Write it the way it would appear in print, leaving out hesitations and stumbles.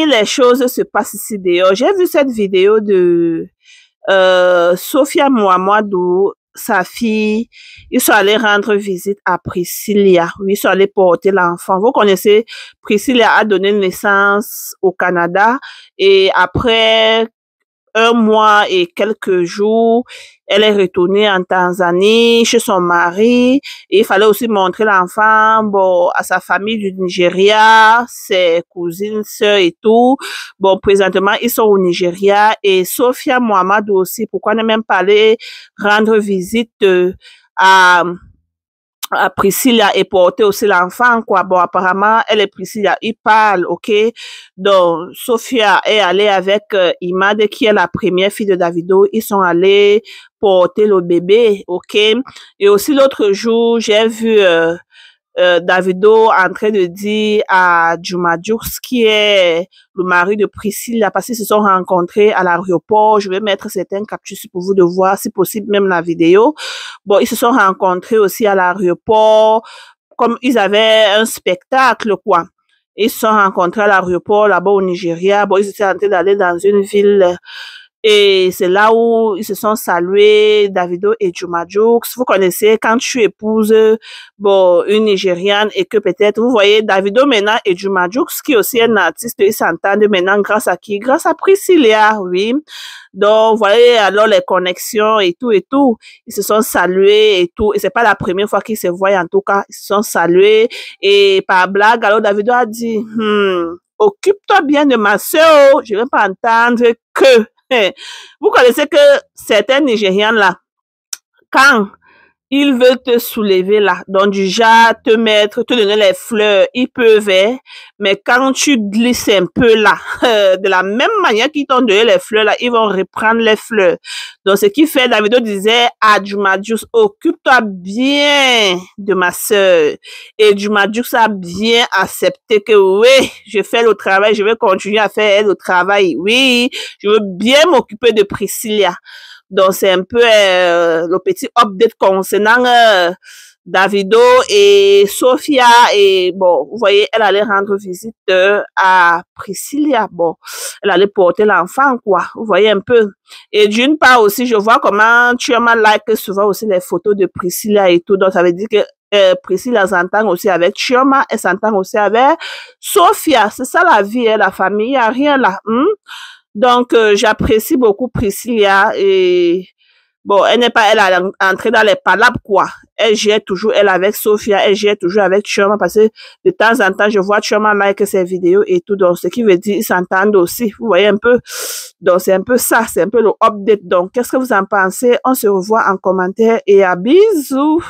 les choses se passent ici dehors. J'ai vu cette vidéo de Sophia Mohamedou, sa fille. Ils sont allés rendre visite à Priscilla. Oui, ils sont allés porter l'enfant. Vous connaissez, Priscilla a donné naissance au Canada et après un mois et quelques jours, elle est retournée en Tanzanie chez son mari et il fallait aussi montrer l'enfant, bon, à sa famille du Nigeria, ses cousines, sœurs et tout. Bon, présentement, ils sont au Nigeria et Sophia Mohamedou aussi, pourquoi ne même pas aller rendre visite à Priscilla et porter aussi l'enfant, quoi. Bon, apparemment, elle et Priscilla, ils parlent, ok? Donc, Sophia est allée avec Imad, qui est la première fille de Davido. Ils sont allés porter le bébé, ok? Et aussi, l'autre jour, j'ai vu Davido en train de dire à Juma Jux, qui est le mari de Priscilla, parce qu'ils se sont rencontrés à l'aéroport. Je vais mettre certaines captures pour vous de voir, si possible, même la vidéo. Bon, ils se sont rencontrés aussi à l'aéroport, comme ils avaient un spectacle, quoi. Ils se sont rencontrés à l'aéroport, là-bas au Nigeria. Bon, ils étaient en train d'aller dans une ville et c'est là où ils se sont salués, Davido et Juma Jux. Vous connaissez, quand tu épouses, bon, une Nigériane et que peut-être, vous voyez, Davido maintenant et Juma Jux, qui aussi est un artiste, ils s'entendent maintenant grâce à qui? Grâce à Priscilla, oui. Donc, vous voyez, alors les connexions et tout et tout. Ils se sont salués et tout. Et c'est pas la première fois qu'ils se voient, en tout cas. Ils se sont salués. Et par blague, alors Davido a dit, occupe-toi bien de ma sœur, je ne vais pas entendre que. Vous connaissez que certains Nigérians là, quand ils veulent te soulever là, donc du genre te mettre, te donner les fleurs, ils peuvent, mais quand tu glisses un peu là, de la même manière qu'ils t'ont donné les fleurs là, ils vont reprendre les fleurs. Donc ce qui fait, Davido disait à Juma Jux, occupe-toi bien de ma sœur. Et Juma Jux a bien accepté que oui, je fais le travail, je vais continuer à faire le travail. Oui, je veux bien m'occuper de Priscilla. Donc, c'est un peu le petit update concernant Davido et Sophia. Et bon, vous voyez, elle allait rendre visite à Priscilla. Bon, elle allait porter l'enfant, quoi. Vous voyez un peu. Et d'une part aussi, je vois comment Chioma like souvent aussi les photos de Priscilla et tout. Donc, ça veut dire que Priscilla s'entend aussi avec Chioma, elle s'entend aussi avec Sophia. C'est ça la vie, la famille, il n'y a rien là. Donc, j'apprécie beaucoup Priscilla et bon, elle n'est pas, elle a entré dans les palabres, quoi. Elle gère toujours, elle avec Sophia, elle gère toujours avec Chioma parce que de temps en temps, je vois Chioma like ses vidéos et tout. Donc, ce qui veut dire, ils s'entendent aussi. Vous voyez un peu? Donc, c'est un peu ça, c'est un peu le update. Donc, qu'est-ce que vous en pensez? On se revoit en commentaire et à bisous!